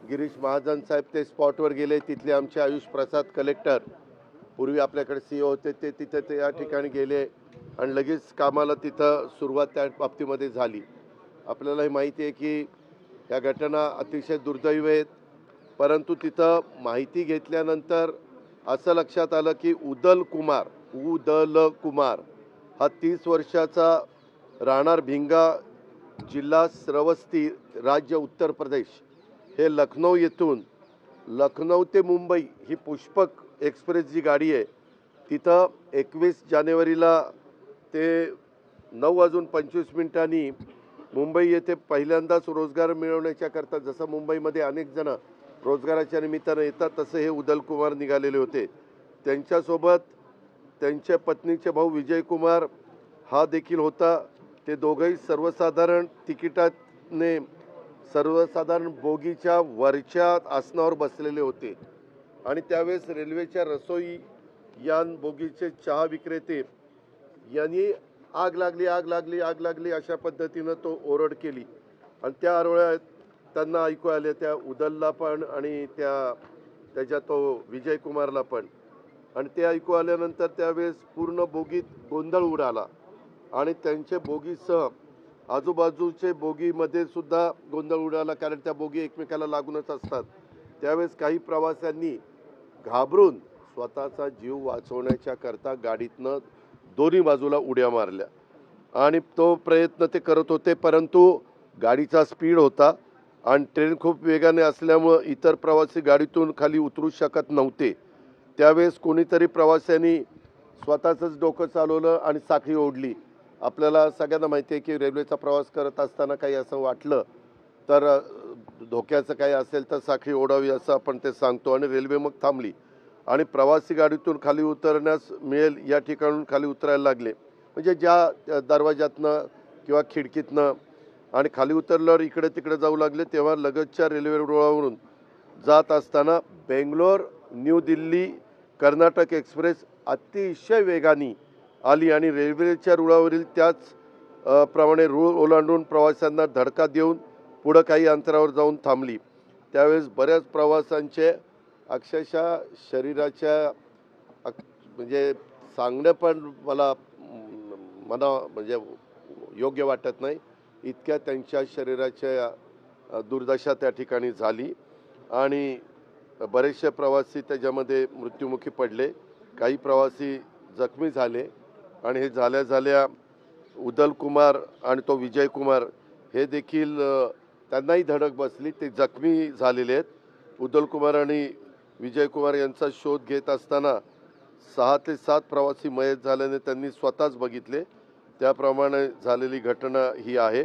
गिरीश महाजन साहेब ते स्पॉटवर गेले। तिथले आमचे आयुष प्रसाद कलेक्टर, पूर्वी आपल्याकडे सीओ होते, ते तिथे ते या ठिकाणी गेले आणि लगेच कामाला तिथं सुरुवात त्या बाबतीमध्ये झाली। आपल्यालाही माहिती आहे की या घटना अतिशय दुर्दैवी आहेत, परंतु तिथं माहिती घेतल्यानंतर असं लक्षात आलं की उदल कुमार हा 30 वर्षाचा राहणार भिंगा, जिल्हा श्रावस्ती, राज्य उत्तर प्रदेश, हे लखनौ ते मुंबई ही पुष्पक एक्सप्रेस जी गाडी आहे, तिथं 21 जानेवारीला ते 9:25 मुंबई येथे पहिल्यांदाच रोजगार मिळवण्याच्या करता, जसं मुंबईमध्ये अनेक जण रोजगाराच्या निमित्तानं येतात, तसे हे उदल कुमार निघालेले होते। त्यांच्यासोबत त्यांच्या पत्नीचे भाऊ विजय कुमार हा देखील होता। ते दोघंही सर्वसाधारण तिकिटाने सर्वसाधारण बोगीच्या वरच्या आसनावर बसलेले होते आणि त्यावेळेस रेल्वेच्या रसोई यान बोगीचे चहा विक्रेते यांनी आग लागली अशा पद्धतीनं तो ओरड केली आणि त्या आरोळ्यात त्यांना ऐकू आले, त्या उदलला पण आणि त्याच्या तो विजय कुमारला पण। आणि ते ऐकू आल्यानंतर त्यावेळेस पूर्ण बोगीत गोंधळ उडाला आणि त्यांच्या बोगीसह आजूबाजूचे बोगीमध्ये सुद्धा गोंधळ उडाला, कारण त्या बोगी एकमेकाला लागूनच असतात। त्यावेळेस काही प्रवाशांनी घाबरून स्वतःचा जीव वाचवण्याच्या करता गाडीतनं दोन्ही बाजूला उड्या मारल्या आणि तो प्रयत्न ते करत होते, परंतु गाडीचा स्पीड होता आणि ट्रेन खूप वेगाने असल्यामुळं इतर प्रवासी गाडीतून खाली उतरू शकत नव्हते। त्यावेळेस कोणीतरी प्रवाशांनी स्वतःचंच डोकं चालवलं आणि साखळी ओढली। आपल्याला सगळ्यांना माहिती आहे की रेल्वेचा प्रवास करत असताना काही असं वाटलं तर धोक्याचं काही असेल तर साखळी ओढावी असं आपण ते सांगतो आणि रेल्वे मग थांबली आणि प्रवासी गाडीतून खाली उतरण्यास मिळेल या ठिकाणून खाली उतरायला लागले, म्हणजे ज्या दरवाजातनं किंवा खिडकीतनं, आणि खाली उतरल्यावर इकडे तिकडे जाऊ लागले। तेव्हा लगतच्या रेल्वे रुळावरून जात असताना बेंगलोर न्यू दिल्ली कर्नाटक एक्सप्रेस अतिशय वेगाने आली आणि रेल्वेच्या रुळावरील त्याच प्रमाणे रूळ ओलांडून प्रवाशांना धडका देऊन पुढं काही अंतरावर जाऊन थांबली। त्यावेळेस बऱ्याच प्रवाशांचे अक्षरशः शरीराच्या म्हणजे सांगणं पण मला म्हणजे योग्य वाटत नाही, इतक्या त्यांच्या शरीराच्या दुर्दशा त्या ठिकाणी झाली आणि बरेचसे प्रवासी त्याच्यामध्ये मृत्युमुखी पडले, काही प्रवासी जखमी झाले आणि हे झाल्या उदल कुमार आणि तो विजय कुमार हे देखील त्यांनाही धडक बसली, ते जखमी झालेले आहेत। उदल कुमार आणि विजय कुमार यांचा शोध घेत असताना 6 ते 7 प्रवासी मयत झाल्याने त्यांनी स्वतःच बघितले, त्याप्रमाणे झालेली घटना ही आहे।